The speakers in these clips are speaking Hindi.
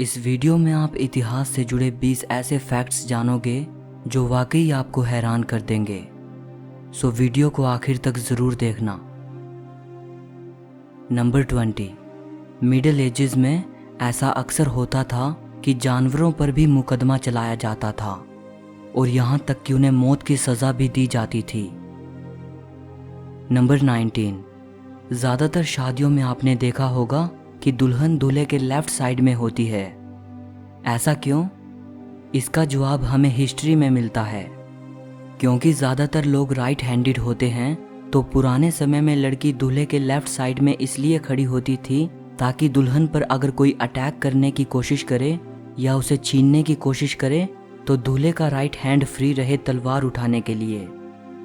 इस वीडियो में आप इतिहास से जुड़े 20 ऐसे फैक्ट्स जानोगे जो वाकई आपको हैरान कर देंगे। सो वीडियो को आखिर तक ज़रूर देखना। नंबर 20। मिडिल एजेस में ऐसा अक्सर होता था कि जानवरों पर भी मुकदमा चलाया जाता था और यहाँ तक कि उन्हें मौत की सज़ा भी दी जाती थी। नंबर 19। ज़्यादातर शादियों में आपने देखा होगा कि दुल्हन दूल्हे के लेफ्ट साइड में होती है। ऐसा क्यों? इसका जवाब हमें हिस्ट्री में मिलता है। क्योंकि ज़्यादातर लोग राइट हैंडेड होते हैं, तो पुराने समय में लड़की दूल्हे के लेफ्ट साइड में इसलिए खड़ी होती थी ताकि दुल्हन पर अगर कोई अटैक करने की कोशिश करे या उसे छीनने की कोशिश करे तो दूल्हे का राइट हैंड फ्री रहे तलवार उठाने के लिए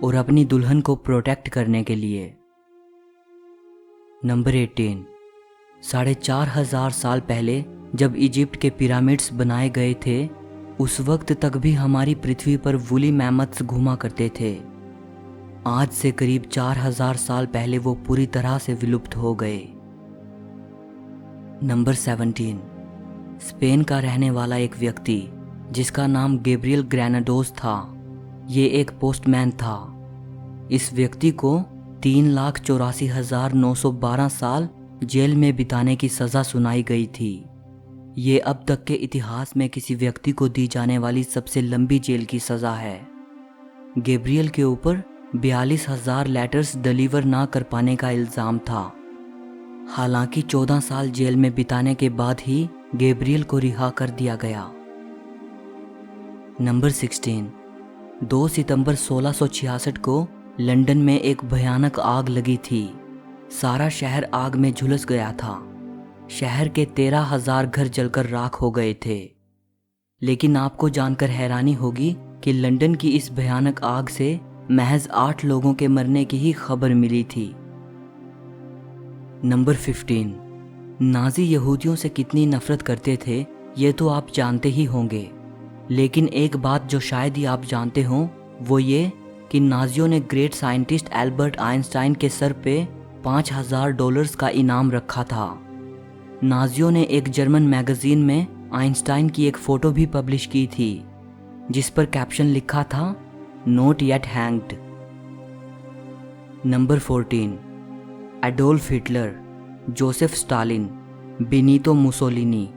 और अपनी दुल्हन को प्रोटेक्ट करने के लिए। नंबर 18। 4,500 साल पहले जब इजिप्ट के पिरामिड्स बनाए गए थे, उस वक्त तक भी हमारी पृथ्वी पर वूली मैमथ्स घूमा करते थे। आज से करीब 4,000 साल पहले वो पूरी तरह से विलुप्त हो गए। नंबर 17। स्पेन का रहने वाला एक व्यक्ति जिसका नाम गैब्रियल ग्रेनाडोस था, ये एक पोस्टमैन था। इस व्यक्ति को 3,84,912 साल जेल में बिताने की सज़ा सुनाई गई थी। ये अब तक के इतिहास में किसी व्यक्ति को दी जाने वाली सबसे लंबी जेल की सज़ा है। गैब्रियल के ऊपर 42,000 लेटर्स डिलीवर ना कर पाने का इल्ज़ाम था। हालांकि 14 साल जेल में बिताने के बाद ही गैब्रियल को रिहा कर दिया गया। नंबर 16। 2 सितंबर 1666 को लंदन में एक भयानक आग लगी थी। सारा शहर आग में झुलस गया था। शहर के 13,000 घर जलकर राख हो गए थे। लेकिन आपको जानकर हैरानी होगी कि लंदन की इस भयानक आग से महज 8 लोगों के मरने की ही खबर मिली थी। नंबर 15। नाज़ी यहूदियों से कितनी नफरत करते थे ये तो आप जानते ही होंगे, लेकिन एक बात जो शायद ही आप जानते हों वो ये कि नाज़ियों ने ग्रेट साइंटिस्ट एल्बर्ट आइंस्टाइन के सर पे $5,000 का इनाम रखा था। नाज़ियों ने एक जर्मन मैगजीन में आइंस्टाइन की एक फ़ोटो भी पब्लिश की थी जिस पर कैप्शन लिखा था, not yet hanged. Number 14। Adolf Hitler, Joseph Stalin, Benito Mussolini,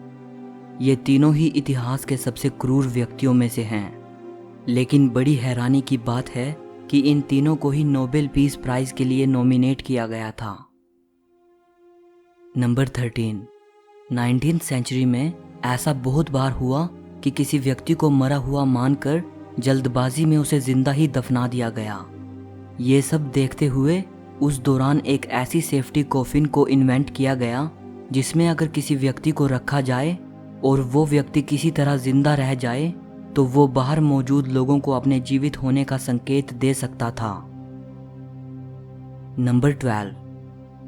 ये तीनों ही इतिहास के सबसे क्रूर व्यक्तियों में से हैं। लेकिन बड़ी हैरानी की बात है कि इन तीनों को ही नोबेल पीस प्राइज़ के लिए नॉमिनेट किया गया था। नंबर 13। 19th सेंचुरी में ऐसा बहुत बार हुआ कि किसी व्यक्ति को मरा हुआ मानकर जल्दबाजी में उसे जिंदा ही दफना दिया गया। ये सब देखते हुए उस दौरान एक ऐसी सेफ्टी कॉफिन को इन्वेंट किया गया जिसमें अगर किसी व्यक्ति को रखा जाए और वो व्यक्ति किसी तरह जिंदा रह जाए तो वो बाहर मौजूद लोगों को अपने जीवित होने का संकेत दे सकता था। नंबर 12।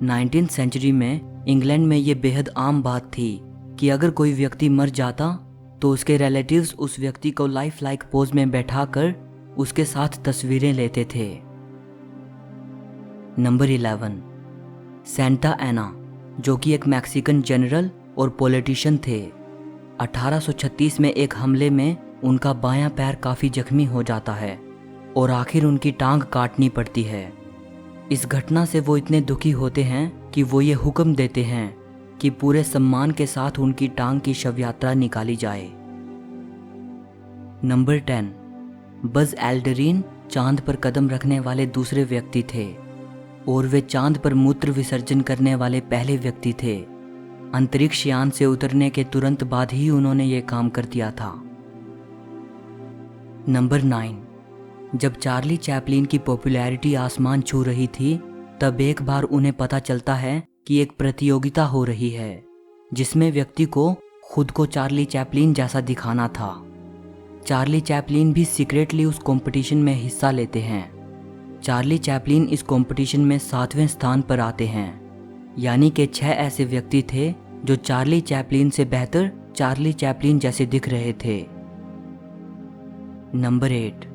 19th सेंचुरी में इंग्लैंड में ये बेहद आम बात थी कि अगर कोई व्यक्ति मर जाता तो उसके रिलेटिव्स उस व्यक्ति को लाइफ लाइक पोज में बैठाकर उसके साथ तस्वीरें लेते थे। नंबर 11। सेंटा एना, जो कि एक मैक्सिकन जनरल और पॉलिटिशियन थे। 1836 में एक हमले में उनका बायां पैर काफ़ी जख्मी हो जाता है और आखिर उनकी टांग काटनी पड़ती है। इस घटना से वो इतने दुखी होते हैं कि वो ये हुक्म देते हैं कि पूरे सम्मान के साथ उनकी टांग की शव यात्रा निकाली जाए। नंबर 10। बज़ एल्ड्रिन चांद पर कदम रखने वाले दूसरे व्यक्ति थे और वे चांद पर मूत्र विसर्जन करने वाले पहले व्यक्ति थे। अंतरिक्ष यान से उतरने के तुरंत बाद ही उन्होंने ये काम कर दिया था। नंबर 9। जब चार्ली चैपलिन की पॉपुलैरिटी आसमान छू रही थी तब एक बार उन्हें पता चलता है कि एक प्रतियोगिता हो रही है जिसमें व्यक्ति को खुद को चार्ली चैपलिन जैसा दिखाना था। चार्ली चैपलिन भी सीक्रेटली उस कंपटीशन में हिस्सा लेते हैं। चार्ली चैपलिन इस कंपटीशन में 7वें स्थान पर आते हैं, यानी कि 6 ऐसे व्यक्ति थे जो चार्ली चैपलिन से बेहतर चार्ली चैपलिन जैसे दिख रहे थे। नंबर 8।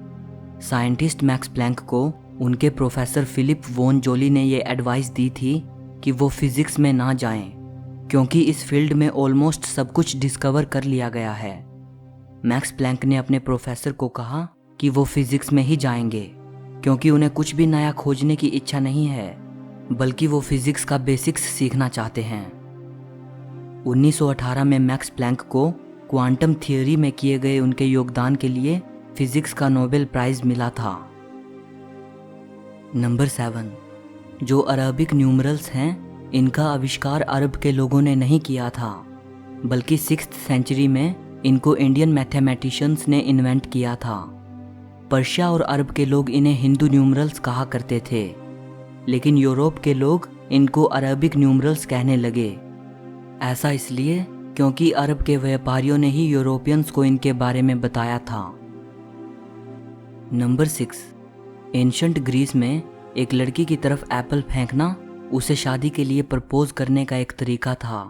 साइंटिस्ट मैक्स प्लैंक को उनके प्रोफेसर फिलिप वॉन जोली ने ये एडवाइस दी थी कि वो फिजिक्स में ना जाएं क्योंकि इस फील्ड में ऑलमोस्ट सब कुछ डिस्कवर कर लिया गया है। मैक्स प्लैंक ने अपने प्रोफेसर को कहा कि वो फिजिक्स में ही जाएंगे, क्योंकि उन्हें कुछ भी नया खोजने की इच्छा नहीं है, बल्कि वो फिजिक्स का बेसिक्स सीखना चाहते हैं। 1918 में मैक्स प्लैंक को क्वांटम थियोरी में किए गए उनके योगदान के लिए फिजिक्स का नोबेल प्राइज मिला था। नंबर 7, जो अरबिक न्यूमरल्स हैं, इनका आविष्कार अरब के लोगों ने नहीं किया था, बल्कि 6th सेंचुरी में इनको इंडियन मैथमेटिशियंस ने इन्वेंट किया था। पर्शिया और अरब के लोग इन्हें हिंदू न्यूमरल्स कहा करते थे, लेकिन यूरोप के लोग इनको अरबिक न्यूमरल्स कहने लगे। ऐसा इसलिए क्योंकि अरब के व्यापारियों ने ही यूरोपियंस को इनके बारे में बताया था। नंबर 6, एंशंट ग्रीस में एक लड़की की तरफ एप्पल फेंकना उसे शादी के लिए प्रपोज करने का एक तरीका था।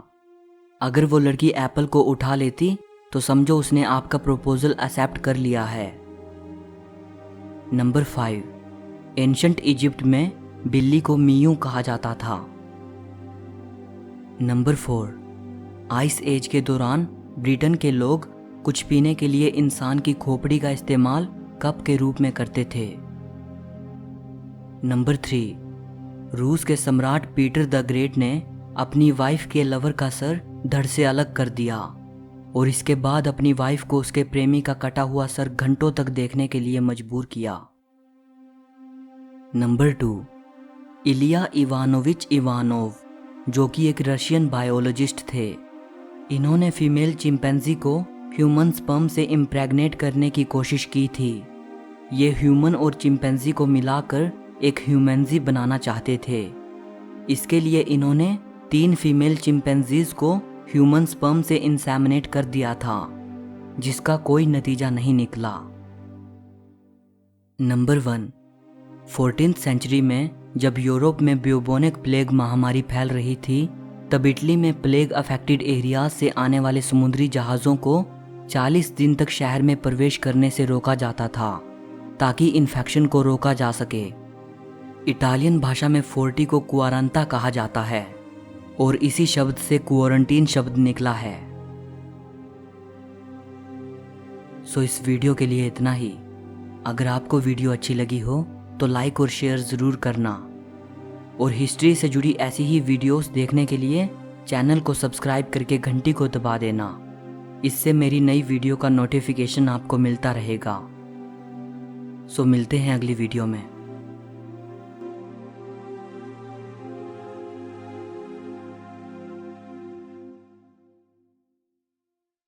अगर वो लड़की एप्पल को उठा लेती तो समझो उसने आपका प्रपोजल एक्सेप्ट कर लिया है। नंबर 5, एंशंट इजिप्ट में बिल्ली को मियू कहा जाता था। नंबर 4, आइस एज के दौरान ब्रिटेन के लोग कुछ पीने के लिए इंसान की खोपड़ी का इस्तेमाल कप के रूप में करते थे। नंबर 3, रूस के सम्राट पीटर द ग्रेट ने अपनी वाइफ के लवर का सर धड़ से अलग कर दिया और इसके बाद अपनी वाइफ को उसके प्रेमी का कटा हुआ सर घंटों तक देखने के लिए मजबूर किया। नंबर 2, इलिया इवानोविच इवानोव, जो कि एक रशियन बायोलॉजिस्ट थे। इन्होंने फीमेल चिंपैंजी को ह्यूमन स्पर्म से इम्प्रेग्नेट करने की कोशिश की थी। ये ह्यूमन और चिंपैंजी को मिलाकर एक ह्यूमैंजी बनाना चाहते थे। इसके लिए इन्होंने 3 फीमेल चिंपैंजीज को ह्यूमन स्पर्म से इंसेमिनेट कर दिया था, जिसका कोई नतीजा नहीं निकला। नंबर 1, 14th सेंचुरी में जब यूरोप में ब्यूबोनिक प्लेग महामारी फैल रही थी, तब इटली में प्लेग अफेक्टेड एरियाज से आने वाले समुद्री जहाज़ों को 40 दिन तक शहर में प्रवेश करने से रोका जाता था, ताकि इन्फेक्शन को रोका जा सके। इटालियन भाषा में 40 को क्वारंटा कहा जाता है और इसी शब्द से क्वारंटीन शब्द निकला है। सो इस वीडियो के लिए इतना ही। अगर आपको वीडियो अच्छी लगी हो तो लाइक और शेयर ज़रूर करना, और हिस्ट्री से जुड़ी ऐसी ही वीडियोस देखने के लिए चैनल को सब्सक्राइब करके घंटी को दबा देना। इससे मेरी नई वीडियो का नोटिफिकेशन आपको मिलता रहेगा। सो मिलते हैं अगली वीडियो में।